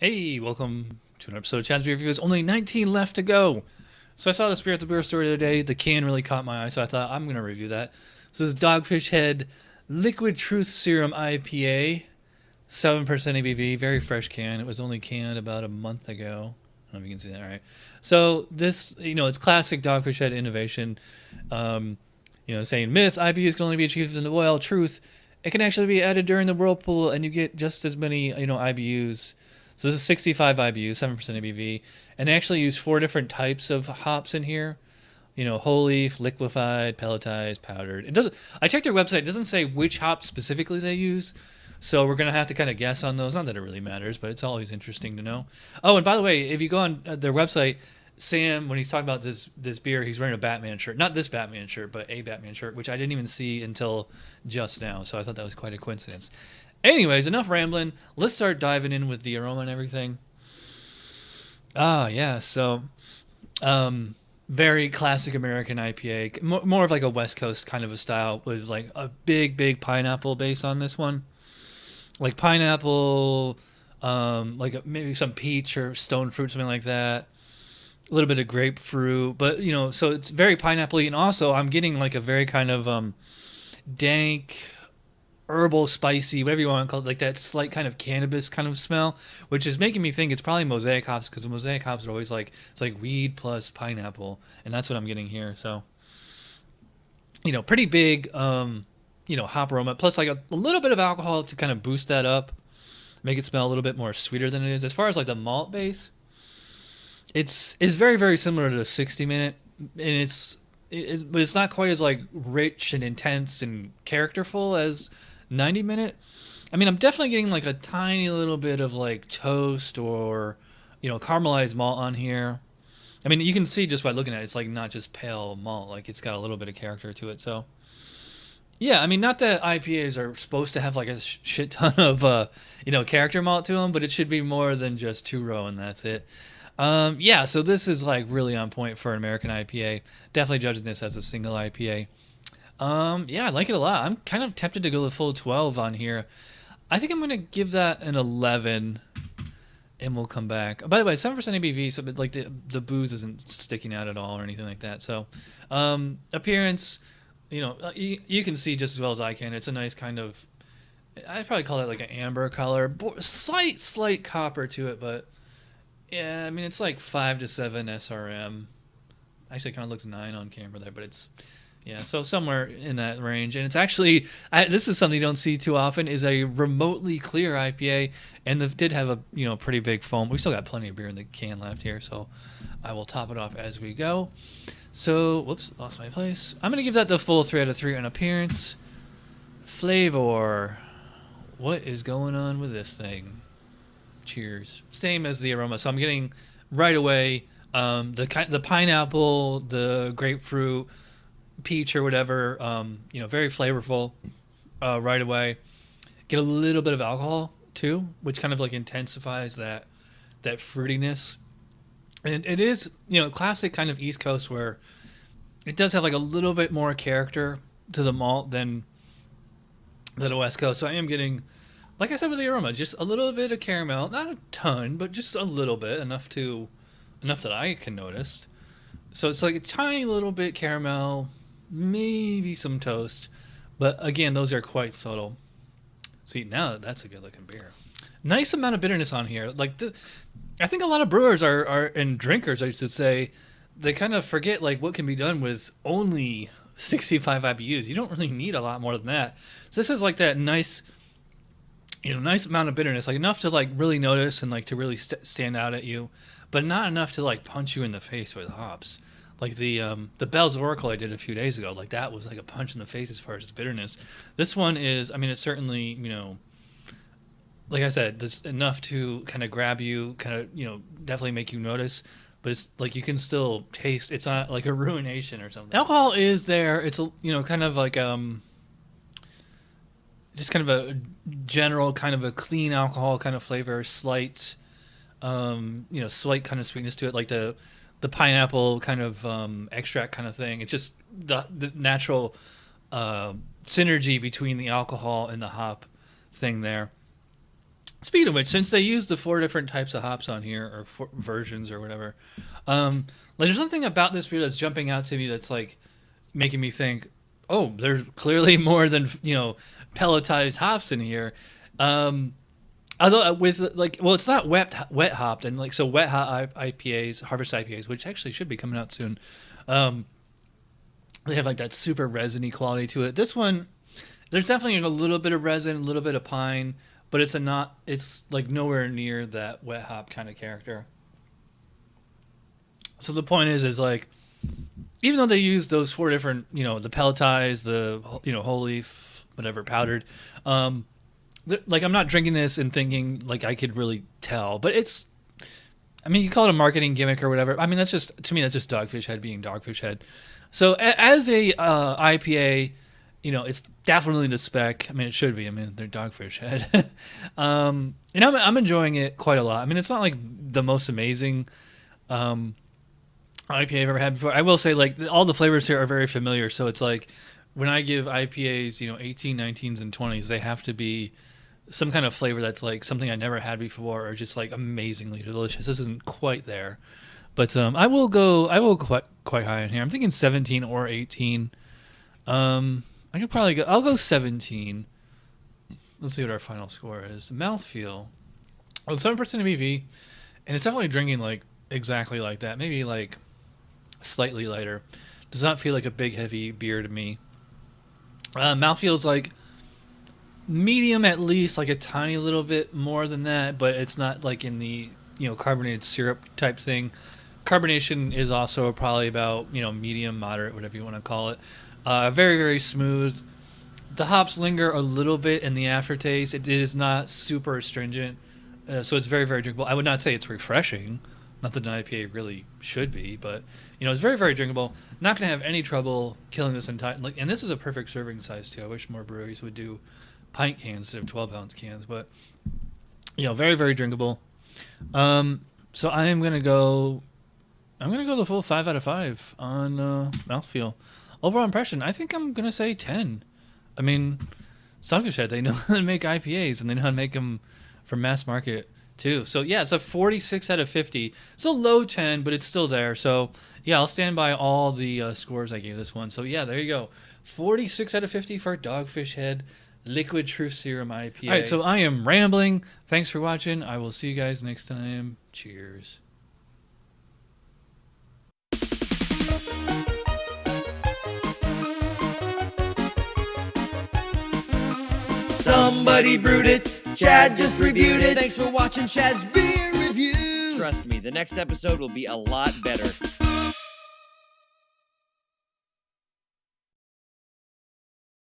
Hey, welcome to an episode of Chad's Beer Reviews. Only 19 left to go. So I saw this beer at the beer store the other day. The can really caught my eye, so I thought I'm going to review that. So this is Dogfish Head Liquid Truth Serum IPA, 7% ABV, very fresh can. It was only canned about a month ago. I don't know if you can see that, all right. So this, it's classic Dogfish Head innovation. Saying myth, IBUs can only be achieved in the well. Truth, it can actually be added during the whirlpool, and you get just as many, IBUs. So this is 65 IBU, 7% ABV, and they actually use 4 different types of hops in here. Whole leaf, liquefied, pelletized, powdered. It doesn't. I checked their website. It doesn't say which hop specifically they use, so we're gonna have to kind of guess on those. Not that it really matters, but it's always interesting to know. Oh, and by the way, if you go on their website, Sam, when he's talking about this beer, he's wearing a Batman shirt. Not this Batman shirt, but a Batman shirt, which I didn't even see until just now. So I thought that was quite a coincidence. Anyways, enough rambling. Let's start diving in with the aroma and everything. Yeah. So, very classic American IPA. More of like a West Coast kind of a style. Was like a big pineapple base on this one. Like pineapple, like maybe some peach or stone fruit, something like that. A little bit of grapefruit, but so it's very pineapple-y, and also I'm getting like a very kind of dank, herbal, spicy, whatever you want to call it, like that slight kind of cannabis kind of smell, which is making me think it's probably mosaic hops, because the mosaic hops are always like, it's like weed plus pineapple, and that's what I'm getting here. So, pretty big, hop aroma, plus like a little bit of alcohol to kind of boost that up, make it smell a little bit more sweeter than it is. As far as like the malt base, it's very similar to the 60 minute, and but it's not quite as like rich and intense and characterful as 90 minute. I mean, I'm definitely getting like a tiny little bit of like toast or caramelized malt on here. I mean, you can see just by looking at it, it's like not just pale malt, like it's got a little bit of character to it. So yeah, I mean, not that IPAs are supposed to have like a shit ton of character malt to them, but it should be more than just two row and that's it. Yeah, so this is like really on point for an American IPA. Definitely judging this as a single IPA. Yeah, I like it a lot. I'm kind of tempted to go the full 12 on here. I think I'm going to give that an 11, and we'll come back. By the way, 7% ABV, so like the booze isn't sticking out at all or anything like that. So, appearance, you can see just as well as I can. It's a nice kind of, I'd probably call it like an amber color. Slight copper to it, but yeah, I mean, it's like 5 to 7 SRM. Actually, it kind of looks 9 on camera there, but it's, yeah, so somewhere in that range. And it's actually, this is something you don't see too often, is a remotely clear IPA. And it did have a, pretty big foam. We still got plenty of beer in the can left here, so I will top it off as we go. So, whoops, lost my place. I'm going to give that the full 3 out of 3 on appearance. Flavor. What is going on with this thing? Cheers. Same as the aroma. So I'm getting right away the pineapple, the grapefruit, peach or whatever. Very flavorful right away. Get a little bit of alcohol too, which kind of like intensifies that fruitiness. And it is classic kind of East Coast where it does have like a little bit more character to the malt than the West Coast. So I am getting, like I said with the aroma, just a little bit of caramel, not a ton, but just a little bit, enough that I can notice. So it's like a tiny little bit caramel, maybe some toast, but again, those are quite subtle. See, now that's a good looking beer. Nice amount of bitterness on here. I think a lot of brewers are and drinkers, I should say, they kind of forget like what can be done with only 65 IBUs. You don't really need a lot more than that. So this is like that nice amount of bitterness, like enough to like really notice and like to really stand out at you, but not enough to like punch you in the face with hops. Like the Bell's Oracle I did a few days ago, like that was like a punch in the face as far as its bitterness. This one is, I mean, it's certainly, like I said, there's enough to kind of grab you, kind of, definitely make you notice, but it's like you can still taste, it's not like a ruination or something. Alcohol is there. It's, kind of like, just kind of a general kind of a clean alcohol kind of flavor, slight slight kind of sweetness to it, like the pineapple kind of extract kind of thing. It's just the natural synergy between the alcohol and the hop thing there. Speaking of which, since they use the 4 different types of hops on here, or 4 versions or whatever, like there's something about this beer that's jumping out to me that's like making me think, oh, there's clearly more than pelletized hops in here. Although with like, well, it's not wet hopped, and like so wet hop IPAs, harvest IPAs, which actually should be coming out soon. They have like that super resiny quality to it. This one, there's definitely a little bit of resin, a little bit of pine, but it's like nowhere near that wet hop kind of character. So the point is like, even though they use those 4 different, the pelletized, the whole leaf, whatever, powdered, like I'm not drinking this and thinking like I could really tell, but it's, I mean, you call it a marketing gimmick or whatever. I mean, that's just, to me, that's just Dogfish Head being Dogfish Head. So as a IPA, it's definitely the spec. I mean, it should be. I mean, they're Dogfish Head. And I'm enjoying it quite a lot. I mean, it's not like the most amazing IPA I've ever had before. I will say, like, all the flavors here are very familiar. So it's like when I give IPAs, 18, 19s, and 20s, they have to be some kind of flavor that's like something I never had before, or just like amazingly delicious. This isn't quite there. But I will go quite high in here. I'm thinking 17 or 18. I could probably go. I'll go 17. Let's see what our final score is. Mouthfeel. Well, 7% ABV, and it's definitely drinking like exactly like that. Maybe like slightly lighter. Does not feel like a big heavy beer to me. Mouthfeel is like medium, at least, like a tiny little bit more than that, but it's not like in the carbonated syrup type thing. Carbonation is also probably about medium, moderate, whatever you want to call it. Very, very smooth. The hops linger a little bit in the aftertaste. It is not super astringent, so it's very, very drinkable. I would not say it's refreshing. Not that an IPA really should be, but it's very, very drinkable. Not going to have any trouble killing this entire. And this is a perfect serving size too. I wish more breweries would do pint cans instead of 12-ounce cans, but very, very drinkable. So I'm gonna go the full 5 out of 5 on mouthfeel. Overall impression, I think I'm gonna say 10. I mean, Dogfish Head, they know how to make IPAs, and they know how to make them for mass market too. So yeah, it's a 46 out of 50. It's a low 10, but it's still there. So yeah, I'll stand by all the scores I gave this one. So yeah, there you go. 46 out of 50 for Dogfish Head Liquid Truth Serum IPA. All right, so I am rambling. Thanks for watching. I will see you guys next time. Cheers. Somebody brewed it. Chad just reviewed it. Thanks for watching Chad's Beer Review. Trust me, the next episode will be a lot better.